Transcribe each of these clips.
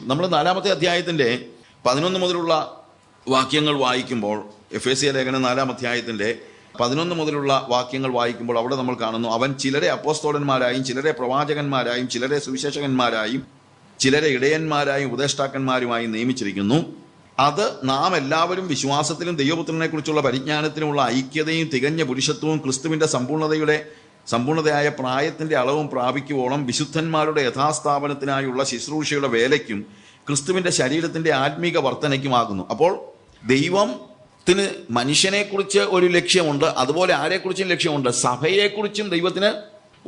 നമ്മൾ 4-ാമത്തെ അധ്യായത്തിൻ്റെ 11 മുതലുള്ള വാക്യങ്ങൾ വായിക്കുമ്പോൾ, എഫേസ്യ ലേഖനം 4-ാം അധ്യായത്തിൻ്റെ 11 മുതലുള്ള വാക്യങ്ങൾ വായിക്കുമ്പോൾ അവിടെ നമ്മൾ കാണുന്നു, അവൻ ചിലരെ അപ്പോസ്തലന്മാരായും ചിലരെ പ്രവാചകന്മാരായും ചിലരെ സുവിശേഷകന്മാരായും ചിലരെ ഇടയന്മാരായും ഉപദേഷ്ടാക്കന്മാരുമായും നിയമിച്ചിരിക്കുന്നു. അത് നാം എല്ലാവരും വിശ്വാസത്തിലും ദൈവപുത്രനെ കുറിച്ചുള്ള പരിജ്ഞാനത്തിനുമുള്ള ഐക്യതയും തികഞ്ഞ പുരുഷത്വവും ക്രിസ്തുവിന്റെ സമ്പൂർണതയായ പ്രായത്തിന്റെ അളവും പ്രാപിക്കുവോളം വിശുദ്ധന്മാരുടെ യഥാസ്ഥാപനത്തിനായുള്ള ശുശ്രൂഷയുടെ വേലയ്ക്കും ക്രിസ്തുവിന്റെ ശരീരത്തിന്റെ ആത്മീക വർധനയ്ക്കുമാകുന്നു. അപ്പോൾ ദൈവത്തിന് മനുഷ്യനെക്കുറിച്ച് ഒരു ലക്ഷ്യമുണ്ട്, അതുപോലെ ആരെക്കുറിച്ചും ലക്ഷ്യമുണ്ട്, സഭയെക്കുറിച്ചും ദൈവത്തിന്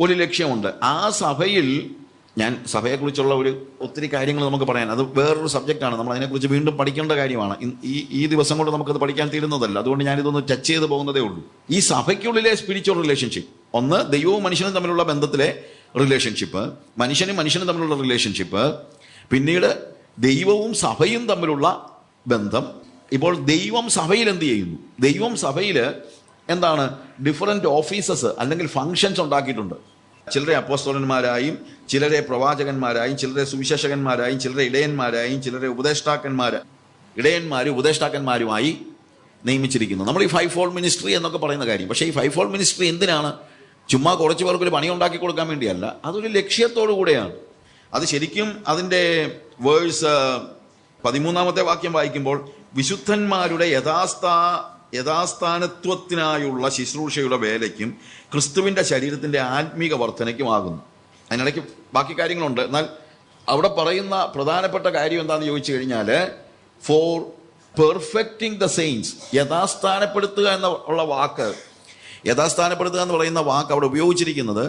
ഒരു ലക്ഷ്യമുണ്ട്. ആ സഭയിൽ, ഞാൻ സഭയെക്കുറിച്ചുള്ള ഒത്തിരി കാര്യങ്ങൾ നമുക്ക് പറയാൻ, അത് വേറൊരു സബ്ജക്റ്റാണ്, നമ്മൾ അതിനെക്കുറിച്ച് വീണ്ടും പഠിക്കേണ്ട കാര്യമാണ്. ഈ ദിവസം കൊണ്ട് നമുക്കത് പഠിക്കാൻ തീരുന്നതല്ല. അതുകൊണ്ട് ഞാനിതൊന്ന് ടച്ച് ചെയ്ത് പോകുന്നതേ ഉള്ളൂ. ഈ സഭയ്ക്കുള്ളിലെ സ്പിരിച്വൽ റിലേഷൻഷിപ്പ്, ഒന്ന് ദൈവവും മനുഷ്യനും തമ്മിലുള്ള ബന്ധത്തിലെ റിലേഷൻഷിപ്പ്, മനുഷ്യനും തമ്മിലുള്ള റിലേഷൻഷിപ്പ്, പിന്നീട് ദൈവവും സഭയും തമ്മിലുള്ള ബന്ധം. ഇപ്പോൾ ദൈവം സഭയിൽ എന്ത് ചെയ്യുന്നു? ദൈവം സഭയിൽ എന്താണ്? ഡിഫറൻറ്റ് ഓഫീസസ് അല്ലെങ്കിൽ ഫങ്ഷൻസ് ഉണ്ടാക്കിയിട്ടുണ്ട്. ചിലരെ അപ്പോസ്തലന്മാരായും ചിലരെ പ്രവാചകന്മാരായും ചിലരെ സുവിശേഷകന്മാരായും ചിലരെ ഇടയന്മാരായും ചിലരെ ഉപദേഷ്ടാക്കന്മാരുമായി നിയമിച്ചിരിക്കുന്നു. നമ്മൾ ഈ 5-fold മിനിസ്ട്രി എന്നൊക്കെ പറയുന്ന കാര്യം. പക്ഷേ ഈ 5-fold മിനിസ്ട്രി എന്തിനാണ്? ചുമ്മാ കുറച്ച് പേർക്കൊരു പണി ഉണ്ടാക്കി കൊടുക്കാൻ വേണ്ടിയല്ല, അതൊരു ലക്ഷ്യത്തോടു കൂടെയാണ്. അത് ശരിക്കും അതിൻ്റെ വേഴ്സ് 13-ാമത്തെ വാക്യം വായിക്കുമ്പോൾ, വിശുദ്ധന്മാരുടെ യഥാസ്ഥാനത്വത്തിനായുള്ള ശുശ്രൂഷയുടെ വേലയ്ക്കും ക്രിസ്തുവിന്റെ ശരീരത്തിന്റെ ആത്മീക വർധനയ്ക്കുമാകുന്നു. അതിനിടയ്ക്ക് ബാക്കി കാര്യങ്ങളുണ്ട്. എന്നാൽ അവിടെ പറയുന്ന പ്രധാനപ്പെട്ട കാര്യം എന്താണെന്ന് ചോദിച്ചു കഴിഞ്ഞാൽ, ഫോർ പെർഫെക്റ്റിംഗ് ദ സെയിൻസ്, യഥാസ്ഥാനപ്പെടുത്തുക എന്നുള്ള വാക്ക്, യഥാസ്ഥാനപ്പെടുത്തുക എന്ന് പറയുന്ന വാക്ക് അവിടെ ഉപയോഗിച്ചിരിക്കുന്നത്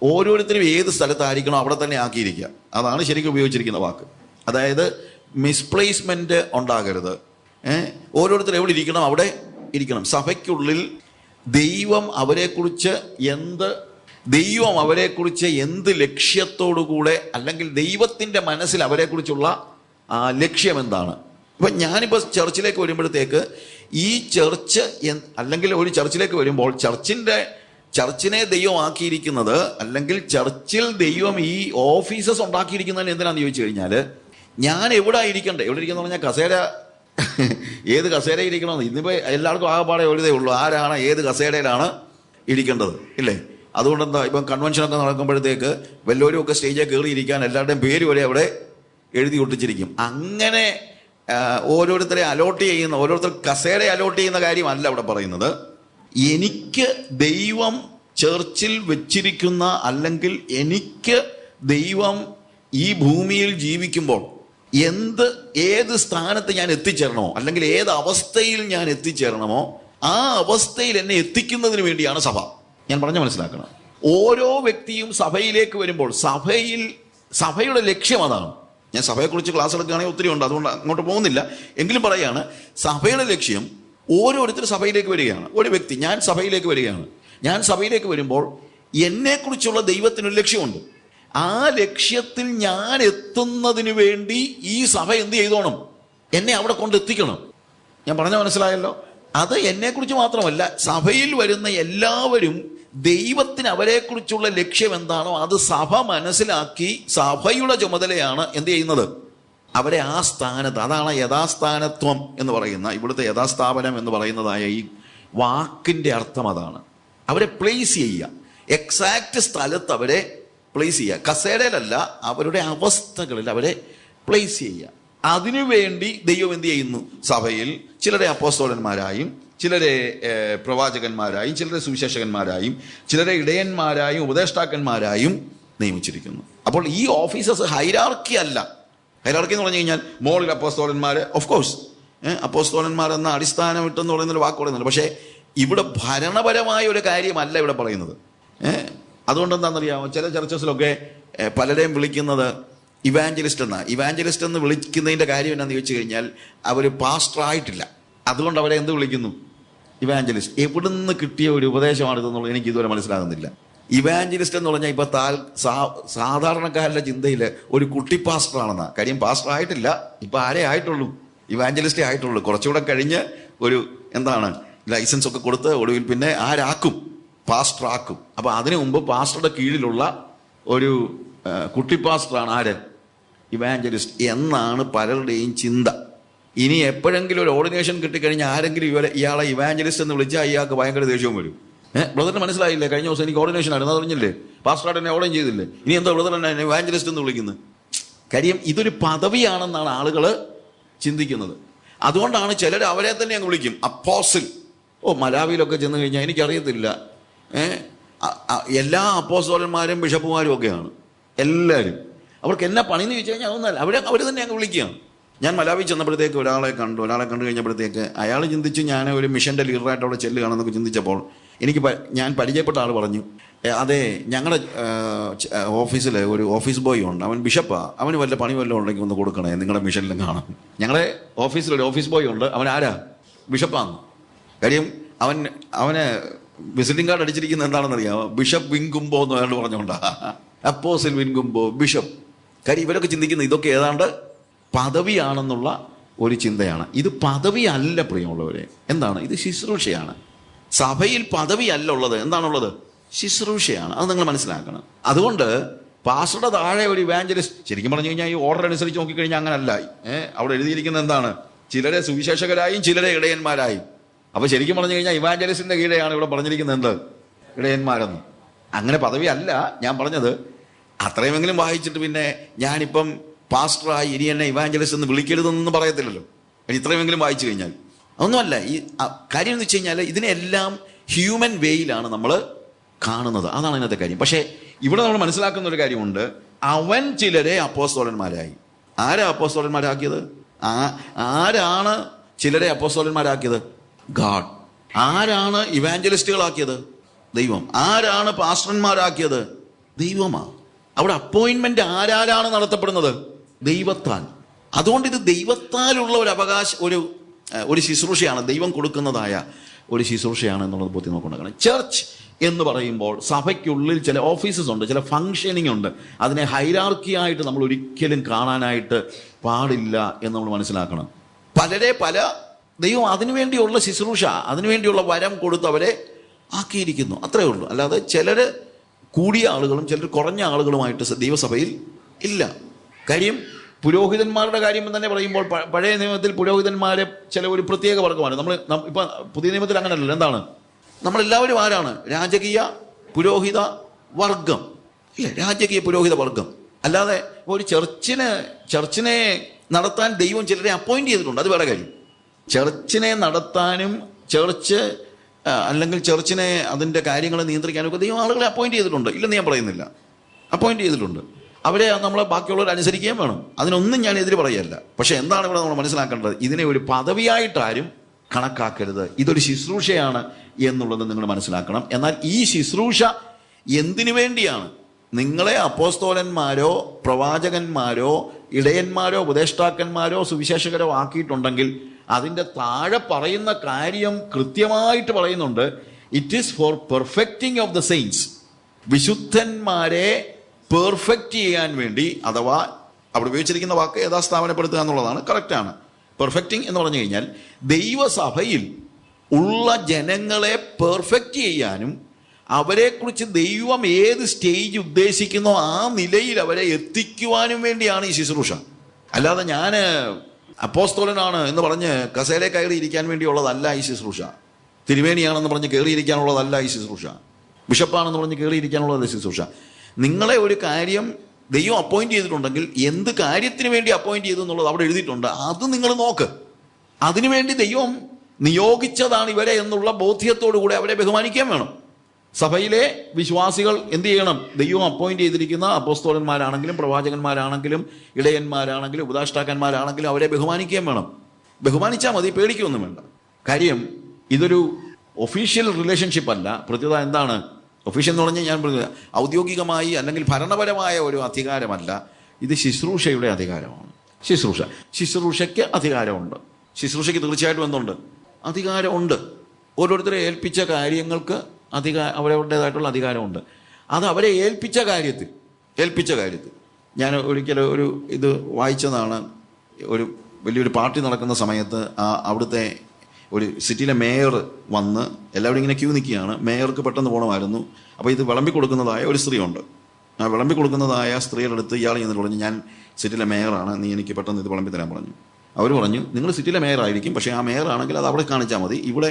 ഓരോരുത്തരും ഏത് സ്ഥലത്തായിരിക്കണോ അവിടെ തന്നെ ആക്കിയിരിക്കുക. അതാണ് ശരിക്കും ഉപയോഗിച്ചിരിക്കുന്ന വാക്ക്. അതായത് മിസ്പ്ലേസ്മെന്റ് ഉണ്ടാകരുത്. ഓരോരുത്തരും എവിടെ ഇരിക്കണം അവിടെ ഇരിക്കണം. സഭയ്ക്കുള്ളിൽ ദൈവം അവരെക്കുറിച്ച് എന്ത് ലക്ഷ്യത്തോടുകൂടെ, അല്ലെങ്കിൽ ദൈവത്തിൻ്റെ മനസ്സിൽ അവരെക്കുറിച്ചുള്ള ലക്ഷ്യം എന്താണ്? ഇപ്പം ഞാനിപ്പോൾ ചർച്ചിലേക്ക് വരുമ്പോഴത്തേക്ക് ഈ ചർച്ച് അല്ലെങ്കിൽ ഒരു ചർച്ചിലേക്ക് വരുമ്പോൾ ചർച്ചിനെ ദൈവം ആക്കിയിരിക്കുന്നത്, അല്ലെങ്കിൽ ചർച്ചിൽ ദൈവം ഈ ഓഫീസസ് ഉണ്ടാക്കിയിരിക്കുന്നതിന് എന്തിനാണെന്ന് ചോദിച്ചു കഴിഞ്ഞാൽ, ഞാൻ എവിടെ ഇരിക്കണ്ടേ? എവിടെ ഇരിക്കുന്ന പറഞ്ഞാൽ കസേര, ഏത് കസേര ഇരിക്കണമെന്ന് ഇന്നിപ്പോൾ എല്ലാവർക്കും ആകെപ്പാടെ എഴുതേ ഉള്ളൂ, ആരാണ് ഏത് കസേരയിലാണ് ഇരിക്കേണ്ടത്, ഇല്ലേ? അതുകൊണ്ട് എന്താ, ഇപ്പം കൺവെൻഷനൊക്കെ നടക്കുമ്പോഴത്തേക്ക് വല്ലവരും ഒക്കെ സ്റ്റേജിൽ കയറിയിരിക്കാൻ എല്ലാവരുടെയും പേര് വരെ അവിടെ എഴുതി ഒട്ടിച്ചിരിക്കും. അങ്ങനെ ഓരോരുത്തരെ ഓരോരുത്തർ കസേര അലോട്ട് ചെയ്യുന്ന കാര്യമല്ല അവിടെ പറയുന്നത്. എനിക്ക് ദൈവം ചർച്ചിൽ വെച്ചിരിക്കുന്ന, അല്ലെങ്കിൽ എനിക്ക് ദൈവം ഈ ഭൂമിയിൽ ജീവിക്കുമ്പോൾ ഏത് സ്ഥാനത്ത് ഞാൻ എത്തിച്ചേരണമോ, അല്ലെങ്കിൽ ഏത് അവസ്ഥയിൽ ഞാൻ എത്തിച്ചേരണമോ, ആ അവസ്ഥയിൽ എന്നെ എത്തിക്കുന്നതിന് വേണ്ടിയാണ് സഭ. ഞാൻ പറഞ്ഞ മനസ്സിലാക്കണം. ഓരോ വ്യക്തിയും സഭയിലേക്ക് വരുമ്പോൾ സഭയുടെ ലക്ഷ്യം അതാണ്. ഞാൻ സഭയെക്കുറിച്ച് ക്ലാസ് എടുക്കുകയാണെങ്കിൽ ഒത്തിരി ഉണ്ട്, അതുകൊണ്ട് അങ്ങോട്ട് പോകുന്നില്ല. എങ്കിലും പറയാണ്, സഭയുടെ ലക്ഷ്യം, ഓരോരുത്തരും സഭയിലേക്ക് വരികയാണ്. ഒരു വ്യക്തി, ഞാൻ സഭയിലേക്ക് വരികയാണ്. ഞാൻ സഭയിലേക്ക് വരുമ്പോൾ എന്നെക്കുറിച്ചുള്ള ദൈവത്തിനൊരു ലക്ഷ്യമുണ്ട്. ആ ലക്ഷ്യത്തിൽ ഞാൻ എത്തുന്നതിന് വേണ്ടി ഈ സഭ എന്ത് ചെയ്തോണം? എന്നെ അവിടെ കൊണ്ടെത്തിക്കണം. ഞാൻ പറഞ്ഞ മനസ്സിലായല്ലോ? അത് എന്നെക്കുറിച്ച് മാത്രമല്ല, സഭയിൽ വരുന്ന എല്ലാവരും ദൈവത്തിന് അവരെക്കുറിച്ചുള്ള ലക്ഷ്യം എന്താണോ അത് സഭ മനസ്സിലാക്കി സഭയുടെ ചുമതലയാണ് എന്ത് ചെയ്യുന്നത്? അവരെ ആ സ്ഥാനത്ത്, അതാണ് യഥാസ്ഥാനത്വം എന്ന് പറയുന്ന, ഇവിടുത്തെ യഥാസ്ഥാപനം എന്ന് പറയുന്നതായ ഈ വാക്കിൻ്റെ അർത്ഥം അതാണ്. അവരെ പ്ലേസ് ചെയ്യുക, എക്സാക്റ്റ് സ്ഥലത്ത് അവരെ പ്ലേസ് ചെയ്യുക. കസേരയിലല്ല, അവരുടെ അവസ്ഥകളിൽ അവരെ പ്ലേസ് ചെയ്യുക. അതിനുവേണ്ടി ദൈവം എന്ത് ചെയ്യുന്നു? സഭയിൽ ചിലരെ അപ്പോസ്തലന്മാരായും ചിലരെ പ്രവാചകന്മാരായും ചിലരെ സുവിശേഷകന്മാരായും ചിലരെ ഇടയന്മാരായും ഉപദേഷ്ടാക്കന്മാരായും നിയമിച്ചിരിക്കുന്നു. അപ്പോൾ ഈ ഓഫീസസ് ഹൈറാർക്കി അല്ല. ഹൈറാർക്കി എന്ന് പറഞ്ഞു കഴിഞ്ഞാൽ മോളിൽ അപ്പോസ്തലന്മാർ, ഓഫ് കോഴ്സ് അപ്പോസ്തലന്മാർ എന്ന അടിസ്ഥാനം ഇട്ടെന്ന് പറയുന്നൊരു വാക്ക് പറയുന്നുണ്ട്. പക്ഷേ ഇവിടെ ഭരണപരമായ ഒരു കാര്യമല്ല ഇവിടെ പറയുന്നത്. അതുകൊണ്ട് എന്താണെന്നറിയാമോ? ചില ചർച്ചസിലൊക്കെ പലരെയും വിളിക്കുന്നത് ഇവാഞ്ചലിസ്റ്റ് എന്ന് വിളിക്കുന്നതിൻ്റെ കാര്യം എന്നാന്ന് ചോദിച്ചു കഴിഞ്ഞാൽ, അവർ പാസ്റ്റർ ആയിട്ടില്ല, അതുകൊണ്ട് അവരെ എന്ത് വിളിക്കുന്നു? ഇവാഞ്ചലിസ്റ്റ്. എവിടുന്ന് കിട്ടിയ ഒരു ഉപദേശമാണിതെന്നുള്ളത് എനിക്ക് ഇതുവരെ മനസ്സിലാകുന്നില്ല. ഇവാഞ്ചലിസ്റ്റ് എന്ന് പറഞ്ഞാൽ ഇപ്പൊ സാധാരണക്കാരുടെ ചിന്തയിൽ ഒരു കുട്ടി പാസ്റ്റർ ആണെന്നാ. കാര്യം പാസ്റ്റർ ആയിട്ടില്ല, ഇപ്പൊ ആരേ ആയിട്ടുള്ളൂ? ഇവാഞ്ചലിസ്റ്റേ ആയിട്ടുള്ളൂ. കുറച്ചുകൂടെ കഴിഞ്ഞ് ഒരു ലൈസൻസ് ഒക്കെ കൊടുത്ത് ഒടുവിൽ പിന്നെ ആരാക്കും? പാസ്റ്റർ ആക്കും. അപ്പൊ അതിനു മുമ്പ് പാസ്റ്ററുടെ കീഴിലുള്ള ഒരു കുട്ടി പാസ്റ്ററാണ് ആര്? ഇവാഞ്ചലിസ്റ്റ് എന്നാണ് പലരുടെയും ചിന്ത. ഇനി എപ്പോഴെങ്കിലും ഒരു ഓർഡിനേഷൻ കിട്ടിക്കഴിഞ്ഞാൽ ആരെങ്കിലും ഇയാളെ ഇവാഞ്ചലിസ്റ്റ് എന്ന് വിളിച്ചാൽ ഇയാൾക്ക് ഭയങ്കര ദേഷ്യവും വരും. ബ്രദറിന് മനസ്സിലായില്ലേ? കഴിഞ്ഞ ദിവസം എനിക്ക് ഓർഡിനേഷൻ ആയിരുന്നു, അതറിഞ്ഞില്ലേ? പാസ്റ്റർ എന്നെ ഓർഡർ ചെയ്തില്ലേ? ഇനി എന്താ ബ്രദർ എന്നെ ഇവാഞ്ചലിസ്റ്റ് എന്ന് വിളിക്കുന്നത്? കാര്യം ഇതൊരു പദവിയാണെന്നാണ് ആളുകൾ ചിന്തിക്കുന്നത്. അതുകൊണ്ടാണ് ചിലർ അവരെ തന്നെ അങ്ങ് വിളിക്കും അപ്പോസിൽ. മലാവിയിലൊക്കെ ചെന്ന് കഴിഞ്ഞാൽ എനിക്കറിയത്തില്ല, എല്ലാ അപ്പോസ്തലന്മാരും ബിഷപ്പുമാരും ഒക്കെയാണ് എല്ലാവരും. അവർക്ക് എന്നാ പണിയെന്ന് ചോദിച്ചു കഴിഞ്ഞാൽ അതൊന്നല്ല, അവർ തന്നെ അങ്ങ് വിളിക്കുകയാണ്. ഞാൻ മലാവി ചെന്നപ്പോഴത്തേക്ക് ഒരാളെ കണ്ടു കഴിഞ്ഞപ്പോഴത്തേക്ക് അയാൾ ചിന്തിച്ചു ഞാൻ ഒരു മിഷൻ്റെ ലീഡറായിട്ട് അവിടെ ചെല്ലുകയാണെന്നൊക്കെ ചിന്തിച്ചപ്പോൾ ഞാൻ പരിചയപ്പെട്ട ആൾ പറഞ്ഞു, അതെ ഞങ്ങളുടെ ഓഫീസിൽ ഒരു ഓഫീസ് ബോയ് ഉണ്ട്, അവൻ ബിഷപ്പാ, അവന് വല്ല പണി വല്ലതും ഉണ്ടെങ്കിൽ ഒന്ന് കൊടുക്കണേ നിങ്ങളുടെ മിഷനിലും കാണാം. ഞങ്ങളുടെ ഓഫീസിലൊരു ഓഫീസ് ബോയ് ഉണ്ട്, അവൻ ആരാ? ബിഷപ്പാന്ന്. കാര്യം അവന് വിസിറ്റിംഗ് കാർഡ് അടിച്ചിരിക്കുന്നത് എന്താണെന്നറിയാമോ? ബിഷപ്പ് വിൻകുംബോ എന്ന് അയാൾ പറഞ്ഞുകൊണ്ടാ, അപ്പോസിൽ വിൻകുംബോ ബിഷപ്പ്. കാര്യം ഇവരൊക്കെ ചിന്തിക്കുന്നത് ഇതൊക്കെ ഏതാണ്ട് പദവിയാണെന്നുള്ള ഒരു ചിന്തയാണ്. ഇത് പദവി അല്ല പ്രിയമുള്ളവരെ. എന്താണ് ഇത്? ശുശ്രൂഷയാണ്. സഭയിൽ പദവി അല്ല ഉള്ളത്. എന്താണുള്ളത്? ശുശ്രൂഷയാണ്. അത് നിങ്ങൾ മനസ്സിലാക്കണം. അതുകൊണ്ട് പാസ്റ്ററുടെ താഴെ ഒരു ഇവാഞ്ചലിസ്റ്റ്, ശരിക്കും പറഞ്ഞു കഴിഞ്ഞാൽ ഈ ഓർഡർ അനുസരിച്ച് നോക്കിക്കഴിഞ്ഞാൽ അങ്ങനല്ല. അവിടെ എഴുതിയിരിക്കുന്നത് എന്താണ്? ചിലരെ സുവിശേഷകരായും ചിലരെ ഇടയന്മാരായും. അപ്പൊ ശരിക്കും പറഞ്ഞു കഴിഞ്ഞാൽ ഇവാഞ്ചലിസ്റ്റിന്റെ കീഴെയാണ് ഇവിടെ പറഞ്ഞിരിക്കുന്നത് എന്ത്? ഇടയന്മാരെന്ന്. അങ്ങനെ പദവി അല്ല ഞാൻ പറഞ്ഞത്. അത്രയുമെങ്കിലും വായിച്ചിട്ട് പിന്നെ ഞാനിപ്പം പാസ്റ്ററായി ഇനി എന്നെ ഇവാഞ്ചലിസ്റ്റ് എന്ന് വിളിക്കരുതെന്നൊന്നും പറയത്തില്ലല്ലോ. ഇത്രയുമെങ്കിലും വായിച്ചു കഴിഞ്ഞാൽ ഒന്നുമല്ല. ഈ കാര്യം എന്ന് വെച്ച് കഴിഞ്ഞാൽ ഇതിനെല്ലാം ഹ്യൂമൻ വേയിലാണ് നമ്മൾ കാണുന്നത്. അതാണ് ഇതിനകത്തെ കാര്യം. പക്ഷേ ഇവിടെ നമ്മൾ മനസ്സിലാക്കുന്ന ഒരു കാര്യമുണ്ട്. അവൻ ചിലരെ അപ്പോസ്തലന്മാരായി. ആരാ അപ്പോസ്തലന്മാരാക്കിയത്? ആരാണ് ചിലരെ അപ്പോസ്തലന്മാരാക്കിയത്? ഗാഡ്. ആരാണ് ഇവാഞ്ചലിസ്റ്റുകളാക്കിയത്? ദൈവം. ആരാണ് പാസ്റ്റർമാരാക്കിയത്? ദൈവമാണ്. അവിടെ അപ്പോയിന്റ്മെന്റ് ആരാലാണ് നടത്തപ്പെടുന്നത്? ദൈവത്താൽ. അതുകൊണ്ട് ഇത് ദൈവത്താലുള്ള ഒരു ഒരു ശുശ്രൂഷയാണ്, ദൈവം കൊടുക്കുന്നതായ ഒരു ശുശ്രൂഷയാണ് എന്നുള്ളത് ബോധ്യം നോക്കണം. ചർച്ച് എന്ന് പറയുമ്പോൾ സഭയ്ക്കുള്ളിൽ ചില ഓഫീസസ് ഉണ്ട്, ചില ഫങ്ഷനിങ് ഉണ്ട്. അതിനെ ഹൈറാർക്കിയായിട്ട് നമ്മൾ ഒരിക്കലും കാണാനായിട്ട് പാടില്ല എന്ന് നമ്മൾ മനസ്സിലാക്കണം. പല ദൈവം അതിനുവേണ്ടിയുള്ള ശുശ്രൂഷ, അതിനുവേണ്ടിയുള്ള വരം കൊടുത്ത് അവരെ ആക്കിയിരിക്കുന്നു. അത്രയേ ഉള്ളൂ. അല്ലാതെ ചിലർ കൂടിയ ആളുകളും ചിലർ കുറഞ്ഞ ആളുകളുമായിട്ട് ദൈവസഭയിൽ ഇല്ല. കാര്യം പുരോഹിതന്മാരുടെ കാര്യം തന്നെ പറയുമ്പോൾ പഴയ നിയമത്തിൽ പുരോഹിതന്മാരെ ചില ഒരു പ്രത്യേക വർഗമാണ്. ഇപ്പം പുതിയ നിയമത്തിൽ അങ്ങനെയല്ല. എന്താണ്? നമ്മളെല്ലാവരും ആരാണ്? രാജകീയ പുരോഹിത വർഗം. ഇല്ലേ? രാജകീയ പുരോഹിത വർഗം. അല്ലാതെ ഒരു ചർച്ചിനെ നടത്താൻ ദൈവം ചിലരെ അപ്പോയിന്റ് ചെയ്തിട്ടുണ്ട്. അത് വേറെ കാര്യം. ചർച്ചിനെ നടത്താനും അല്ലെങ്കിൽ ചർച്ചിനെ അതിൻ്റെ കാര്യങ്ങളെ നിയന്ത്രിക്കാനും ഒക്കെ ദൈവം ആളുകളെ അപ്പോയിന്റ് ചെയ്തിട്ടുണ്ട്. ഇല്ലെന്ന് ഞാൻ പറയുന്നില്ല. അപ്പോയിന്റ് ചെയ്തിട്ടുണ്ട്. അവരെ നമ്മളെ ബാക്കിയുള്ളവർ അനുസരിക്കുകയും വേണം. അതിനൊന്നും ഞാൻ എതിര് പറയല്ല. പക്ഷെ എന്താണ് ഇവിടെ നമ്മൾ മനസ്സിലാക്കേണ്ടത്? ഇതിനെ ഒരു പദവിയായിട്ടാരും കണക്കാക്കരുത്. ഇതൊരു ശുശ്രൂഷയാണ് എന്നുള്ളത് നിങ്ങൾ മനസ്സിലാക്കണം. എന്നാൽ ഈ ശുശ്രൂഷ എന്തിനു വേണ്ടിയാണ്? നിങ്ങളെ അപ്പോസ്തലന്മാരോ പ്രവാചകന്മാരോ ഇടയന്മാരോ ഉപദേഷ്ടാക്കന്മാരോ സുവിശേഷകരോ ആക്കിയിട്ടുണ്ടെങ്കിൽ അതിൻ്റെ താഴെ പറയുന്ന കാര്യം കൃത്യമായിട്ട് പറയുന്നുണ്ട്. It is for perfecting of the saints. വിശുദ്ധന്മാരെ പെർഫെക്റ്റ് ചെയ്യാൻ വേണ്ടി, അഥവാ അവിടെ ഉപയോഗിച്ചിരിക്കുന്ന വാക്ക് യഥാസ്ഥാപനപ്പെടുത്തുക എന്നുള്ളതാണ്. കറക്റ്റാണ്. പെർഫെക്റ്റിംഗ് എന്ന് പറഞ്ഞു കഴിഞ്ഞാൽ ദൈവസഭയിൽ ഉള്ള ജനങ്ങളെ പെർഫെക്റ്റ് ചെയ്യാനും അവരെക്കുറിച്ച് ദൈവം ഏത് സ്റ്റേജ് ഉദ്ദേശിക്കുന്നോ ആ നിലയിൽ അവരെ എത്തിക്കുവാനും വേണ്ടിയാണ് ഈ ശുശ്രൂഷ. അല്ലാതെ ഞാൻ അപ്പോസ്തലനാണ് എന്ന് പറഞ്ഞ് കസേര കയറി ഇരിക്കാൻ വേണ്ടിയുള്ളതല്ല ഈ ശുശ്രൂഷ. തിരുവേണിയാണെന്ന് പറഞ്ഞ് കയറിയിരിക്കാനുള്ളതല്ല ഈ ശുശ്രൂഷ. ബിഷപ്പാണെന്ന് പറഞ്ഞ് കയറിയിരിക്കാനുള്ളതല്ല ശുശ്രൂഷ. നിങ്ങളെ ഒരു കാര്യം ദൈവം അപ്പോയിന്റ് ചെയ്തിട്ടുണ്ടെങ്കിൽ എന്ത് കാര്യത്തിന് വേണ്ടി അപ്പോയിന്റ് ചെയ്തു എന്നുള്ളത് അവിടെ എഴുതിയിട്ടുണ്ട്. അത് നിങ്ങൾ നോക്ക്. അതിനുവേണ്ടി ദൈവം നിയോഗിച്ചതാണ് ഇവരെ എന്നുള്ള ബോധ്യത്തോടു കൂടെ അവരെ ബഹുമാനിക്കാൻ വേണം. സഭയിലെ വിശ്വാസികൾ എന്ത് ചെയ്യണം? ദൈവം അപ്പോയിന്റ് ചെയ്തിരിക്കുന്ന അപ്പോസ്തലന്മാരാണെങ്കിലും പ്രവാചകന്മാരാണെങ്കിലും ഇടയന്മാരാണെങ്കിലും ഉപദേഷ്ടാക്കന്മാരാണെങ്കിലും അവരെ ബഹുമാനിക്കുകയും വേണം. ബഹുമാനിച്ചാൽ മതി, പേടിക്കൊന്നും വേണ്ട. കാര്യം ഇതൊരു ഒഫീഷ്യൽ റിലേഷൻഷിപ്പ് അല്ല. പ്രത്യേകത എന്താണ്? ഒഫീഷ്യൽ എന്ന് പറഞ്ഞാൽ ഞാൻ പറയുന്നത് ഔദ്യോഗികമായി അല്ലെങ്കിൽ ഭരണപരമായ ഒരു അധികാരമല്ല. ഇത് ശുശ്രൂഷയുടെ അധികാരമാണ്. ശുശ്രൂഷയ്ക്ക് അധികാരമുണ്ട്. ശുശ്രൂഷയ്ക്ക് തീർച്ചയായിട്ടും എന്തുണ്ട്? അധികാരമുണ്ട്. ഓരോരുത്തരെ ഏൽപ്പിച്ച കാര്യങ്ങൾക്ക് അവരവരുടേതായിട്ടുള്ള അധികാരമുണ്ട്. അത് അവരെ ഏൽപ്പിച്ച കാര്യത്തിൽ ഞാൻ ഒരിക്കലും ഒരു ഇത് വായിച്ചതാണ്. ഒരു വലിയൊരു പാർട്ടി നടക്കുന്ന സമയത്ത് അവിടുത്തെ ഒരു സിറ്റിയിലെ മേയർ വന്ന് എല്ലാവരും ഇങ്ങനെ ക്യൂ നിൽക്കുകയാണ്. മേയർക്ക് പെട്ടെന്ന് പോകണമായിരുന്നു. അപ്പോൾ ഇത് വിളമ്പി കൊടുക്കുന്നതായ ഒരു സ്ത്രീ ഉണ്ട്. ആ വിളമ്പി കൊടുക്കുന്നതായ സ്ത്രീയുടെ അടുത്ത് ഇയാൾ ചെന്നിട്ട് പറഞ്ഞു, ഞാൻ സിറ്റിയിലെ മേയറാണ്, നീ എനിക്ക് പെട്ടെന്ന് ഇത് വിളമ്പി തരാൻ പറഞ്ഞു. അവർ പറഞ്ഞു, നിങ്ങൾ സിറ്റിയിലെ മേയറായിരിക്കും, പക്ഷേ ആ മേയറാണെങ്കിൽ അത് അവിടെ കാണിച്ചാൽ മതി. ഇവിടെ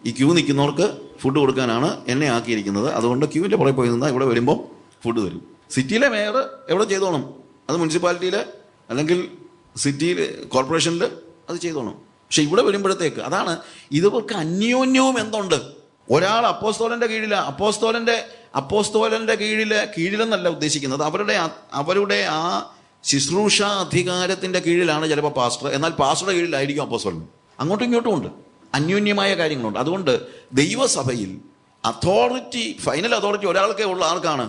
ഈ ക്യൂ നിൽക്കുന്നവർക്ക് ഫുഡ് കൊടുക്കാനാണ് എന്നെ ആക്കിയിരിക്കുന്നത്. അതുകൊണ്ട് ക്യൂവിൻ്റെ പുറകെ പോയി നിന്നാൽ ഇവിടെ വരുമ്പോൾ ഫുഡ് തരും. സിറ്റിയിലെ മേയർ എവിടെ ചെയ്തോണം, അത് മുനിസിപ്പാലിറ്റിയിൽ അല്ലെങ്കിൽ സിറ്റിയിൽ കോർപ്പറേഷനിൽ അത് ചെയ്തോണം. പക്ഷെ ഇവിടെ വരുമ്പോഴത്തേക്ക് അതാണ് ഇതൊക്കെ അന്യോന്യവും എന്തുണ്ട്. ഒരാൾ അപ്പോസ്തോലൻ്റെ കീഴിൽ, അപ്പോസ്തോലൻ്റെ കീഴിലെന്നല്ല ഉദ്ദേശിക്കുന്നത്, അവരുടെ ആ ശുശ്രൂഷ അധികാരത്തിൻ്റെ കീഴിലാണ് ചിലപ്പോൾ പാസ്റ്റർ, എന്നാൽ പാസ്റ്ററുടെ കീഴിലായിരിക്കും അപ്പോസ്തോലൻ. അങ്ങോട്ടും ഇങ്ങോട്ടും ഉണ്ട്, അന്യോന്യമായ കാര്യങ്ങളുണ്ട്. അതുകൊണ്ട് ദൈവസഭയിൽ അതോറിറ്റി, ഫൈനൽ അതോറിറ്റി ഒരാൾക്കേ ഉള്ള, ആൾക്കാണ്?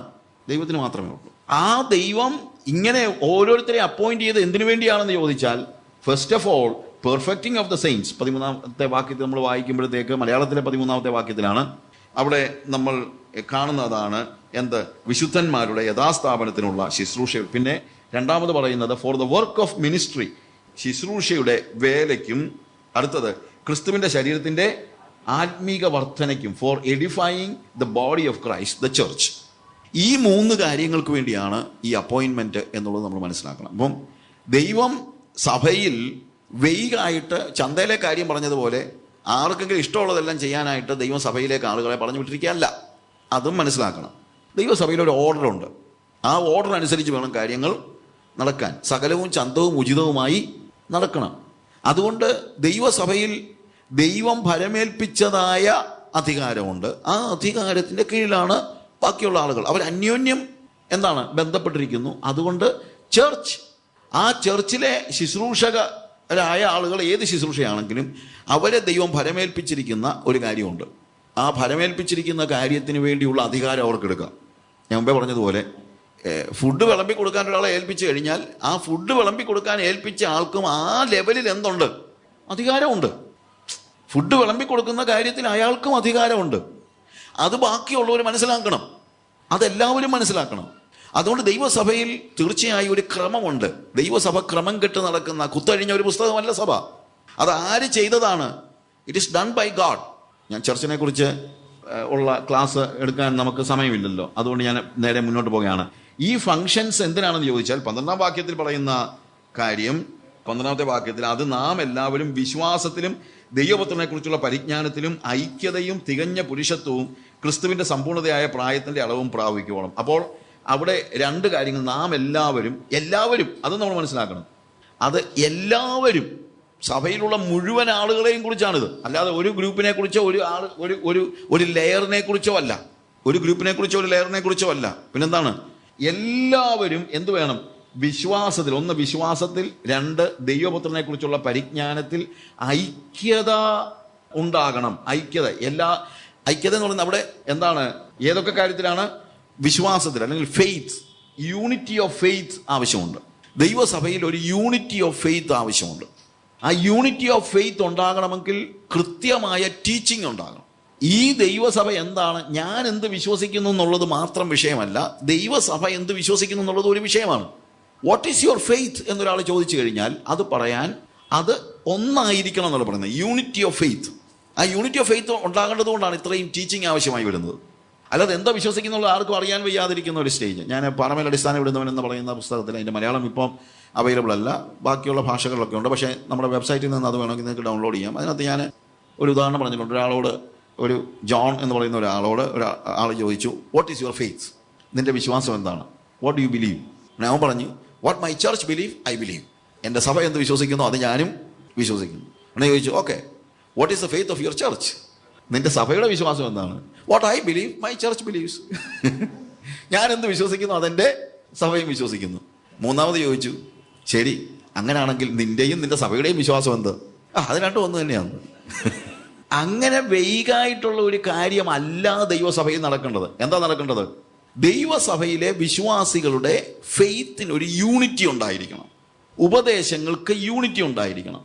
ദൈവത്തിന് മാത്രമേ ഉള്ളൂ. ആ ദൈവം ഇങ്ങനെ ഓരോരുത്തരെ അപ്പോയിന്റ് ചെയ്ത് എന്തിനു വേണ്ടിയാണെന്ന് ചോദിച്ചാൽ, first of all perfecting of the saints. 13-ാമത്തെ വാക്യത്തിൽ നമ്മൾ വായിക്കുമ്പോഴത്തേക്ക്, മലയാളത്തിലെ 13-ാമത്തെ വാക്യത്തിലാണ് അവിടെ നമ്മൾ കാണുന്നതാണ് എന്ത്, വിശുദ്ധന്മാരുടെ യഥാസ്ഥാപനത്തിനുള്ള ശുശ്രൂഷകൾ. പിന്നെ രണ്ടാമത് പറയുന്നത് for the work of ministry, ശുശ്രൂഷയുടെ വേലയ്ക്കും. അടുത്തത് ക്രിസ്തുവിന്റെ ശരീരത്തിന്റെ ആത്മീക വർധനയ്ക്കും, for edifying the body of Christ the church. ഈ 3 കാര്യങ്ങൾക്ക് വേണ്ടിയാണ് ഈ അപ്പോയിൻമെന്റ് എന്നുള്ളത് നമ്മൾ മനസ്സിലാക്കണം. അപ്പം ദൈവം സഭയിൽ വെയ്കായിട്ട് ചന്തയിലെ കാര്യം പറഞ്ഞതുപോലെ ആർക്കെങ്കിലും ഇഷ്ടമുള്ളതെല്ലാം ചെയ്യാനായിട്ട് ദൈവം സഭയിലേക്ക് ആളുകളെ പറഞ്ഞു വിട്ടിരിക്കുകയല്ല. അതും മനസ്സിലാക്കണം. ദൈവസഭയിലൊരു ഓർഡറുണ്ട്. ആ ഓർഡർ അനുസരിച്ച് വേണം കാര്യങ്ങൾ നടക്കാൻ. സകലവും ചന്തവും ഉചിതവുമായി നടക്കണം. അതുകൊണ്ട് ദൈവസഭയിൽ ദൈവം ഭരമേൽപ്പിച്ചതായ അധികാരമുണ്ട്. ആ അധികാരത്തിൻ്റെ കീഴിലാണ് ബാക്കിയുള്ള ആളുകൾ. അവർ അന്യോന്യം എന്താണ് ബന്ധപ്പെട്ടിരിക്കുന്നു. അതുകൊണ്ട് ചർച്ച്, ആ ചർച്ചിലെ ശുശ്രൂഷകരായ ആളുകൾ ഏത് ശുശ്രൂഷയാണെങ്കിലും അവരെ ദൈവം ഭരമേൽപ്പിച്ചിരിക്കുന്ന ഒരു കാര്യമുണ്ട്. ആ ഭരമേൽപ്പിച്ചിരിക്കുന്ന കാര്യത്തിന് വേണ്ടിയുള്ള അധികാരം അവർക്ക് എടുക്കാം. ഞാൻ മുമ്പേ പറഞ്ഞതുപോലെ ഫുഡ് വിളമ്പി കൊടുക്കാൻ ഒരാളെ ഏൽപ്പിച്ചു കഴിഞ്ഞാൽ ആ ഫുഡ് വിളമ്പി കൊടുക്കാൻ ഏൽപ്പിച്ച ആൾക്കും ആ ലെവലിൽ എന്തുണ്ട്, അധികാരമുണ്ട്. ഫുഡ് വിളമ്പി കൊടുക്കുന്ന കാര്യത്തിൽ അയാൾക്കും അധികാരമുണ്ട്. അത് ബാക്കിയുള്ളവർ മനസ്സിലാക്കണം, അതെല്ലാവരും മനസ്സിലാക്കണം. അതുകൊണ്ട് ദൈവസഭയിൽ തീർച്ചയായും ഒരു ക്രമമുണ്ട്. ദൈവസഭ ക്രമം കെട്ട് നടക്കുന്ന കുത്തഴിഞ്ഞ ഒരു പുസ്തകമല്ല സഭ. അത് ആര് ചെയ്തതാണ്? It is done by God. ഞാൻ ചർച്ചിനെ കുറിച്ച് ഉള്ള ക്ലാസ് എടുക്കാൻ നമുക്ക് സമയമില്ലല്ലോ, അതുകൊണ്ട് ഞാൻ നേരെ മുന്നോട്ട് പോവുകയാണ്. ഈ ഫങ്ഷൻസ് എന്തിനാണെന്ന് ചോദിച്ചാൽ 12-ാം വാക്യത്തിൽ പറയുന്ന കാര്യം, 12-ാമത്തെ വാക്യത്തിൽ, അത് നാം എല്ലാവരും വിശ്വാസത്തിലും ദൈവപുത്രനെ കുറിച്ചുള്ള പരിജ്ഞാനത്തിലും ഐക്യതയും തികഞ്ഞ പുരുഷത്വവും ക്രിസ്തുവിന്റെ സമ്പൂർണ്ണതയായ പ്രായത്തിന്റെ അളവും പ്രാപിക്കുവോളം. അപ്പോൾ അവിടെ 2 കാര്യങ്ങൾ. നാം എല്ലാവരും അത് നമ്മൾ മനസ്സിലാക്കണം. അത് എല്ലാവരും, സഭയിലുള്ള മുഴുവൻ ആളുകളെയും കുറിച്ചാണിത്. അല്ലാതെ ഒരു ഗ്രൂപ്പിനെ കുറിച്ചോ ഒരു ലെയറിനെ കുറിച്ചോ അല്ല. ഒരു ഗ്രൂപ്പിനെ കുറിച്ചോ ഒരു ലെയറിനെ കുറിച്ചോ അല്ല. പിന്നെന്താണ്? എല്ലാവരും എന്ത് വേണം? വിശ്വാസത്തിൽ, 1 വിശ്വാസത്തിൽ, 2 ദൈവപുത്രനെ കുറിച്ചുള്ള പരിജ്ഞാനത്തിൽ ഐക്യത ഉണ്ടാകണം. ഐക്യത എന്ന് പറയുന്നത് അവിടെ എന്താണ്? ഏതൊക്കെ കാര്യത്തിലാണ്? വിശ്വാസത്തിൽ, അല്ലെങ്കിൽ ഫെയ്ത്ത്, യൂണിറ്റി ഓഫ് ഫെയ്ത്ത് ആവശ്യമുണ്ട്. ദൈവസഭയിൽ ഒരു യൂണിറ്റി ഓഫ് ഫെയ്ത്ത് ആവശ്യമുണ്ട്. ആ യൂണിറ്റി ഓഫ് ഫെയ്ത്ത് ഉണ്ടാകണമെങ്കിൽ കൃത്യമായ ടീച്ചിങ് ഉണ്ടാകണം. ഈ ദൈവസഭ എന്താണ്, ഞാൻ എന്ത് വിശ്വസിക്കുന്നു എന്നുള്ളത് മാത്രം വിഷയമല്ല, ദൈവസഭ എന്ത് വിശ്വസിക്കുന്നു എന്നുള്ളത് ഒരു വിഷയമാണ്. വാട്ട് ഈസ് യുവർ ഫെയ്ത്ത് എന്നൊരാൾ ചോദിച്ചു കഴിഞ്ഞാൽ അത് പറയാൻ, അത് ഒന്നായിരിക്കണം എന്നുള്ള പറയുന്നത്, യൂണിറ്റി ഓഫ് ഫെയ്ത്ത്. ആ യൂണിറ്റി ഓഫ് ഫെയ്ത്ത് ഉണ്ടാകേണ്ടത് കൊണ്ടാണ് ഇത്രയും ടീച്ചിങ് ആവശ്യമായി വരുന്നത്. അല്ലാതെ എന്താ വിശ്വസിക്കുന്നുള്ള ആർക്കും അറിയാൻ വയ്യാതിരിക്കുന്ന ഒരു സ്റ്റേജ്. ഞാൻ പാറമേൽ അടിസ്ഥാനം വിടുന്നവൻ എന്ന് പറയുന്ന പുസ്തകത്തിൽ, അതിൻ്റെ മലയാളം ഇപ്പം അവൈലബിൾ അല്ല, ബാക്കിയുള്ള ഭാഷകളിലൊക്കെ ഉണ്ട്. പക്ഷേ നമ്മുടെ വെബ്സൈറ്റിൽ നിന്ന് അത് വേണമെങ്കിൽ നിങ്ങൾക്ക് ഡൗൺലോഡ് ചെയ്യാം. അതിനകത്ത് ഞാൻ ഒരു ഉദാഹരണം പറഞ്ഞിട്ടുണ്ട്. ഒരാളോട്, ഒരു ജോൺ എന്ന് പറയുന്ന ഒരാളോട് ആൾ ചോദിച്ചു, വാട്ട് ഈസ് യുവർ ഫെയ്ത്ത്? നിന്റെ വിശ്വാസം എന്താണ്? What do you believe? ഞാൻ പറഞ്ഞു, what my church believe I believe. എൻ്റെ സഭ എന്ത് വിശ്വസിക്കുന്നു അത് ഞാനും വിശ്വസിക്കുന്നു. എന്നെ ചോദിച്ചു, okay, what is the faith of your church? നിന്റെ സഭയുടെ വിശ്വാസം എന്താണ്? What I believe my church believes. ഞാൻ എന്ത് വിശ്വസിക്കുന്നു അതെൻ്റെ സഭയും വിശ്വസിക്കുന്നു. 3ാമത് ചോദിച്ചു, ശരി, അങ്ങനെയാണെങ്കിൽ നിന്റെയും നിന്റെ സഭയുടെയും വിശ്വാസം എന്ത്? അത് രണ്ടും ഒന്ന് തന്നെയാണ്. അങ്ങനെ വെയ്കായിട്ടുള്ള ഒരു കാര്യമല്ല ദൈവസഭയിൽ നടക്കേണ്ടത്. എന്താ നടക്കേണ്ടത്? ദൈവസഭയിലെ വിശ്വാസികളുടെ ഫെയ്ത്തിന് ഒരു യൂണിറ്റി ഉണ്ടായിരിക്കണം. ഉപദേശങ്ങൾക്ക് യൂണിറ്റി ഉണ്ടായിരിക്കണം.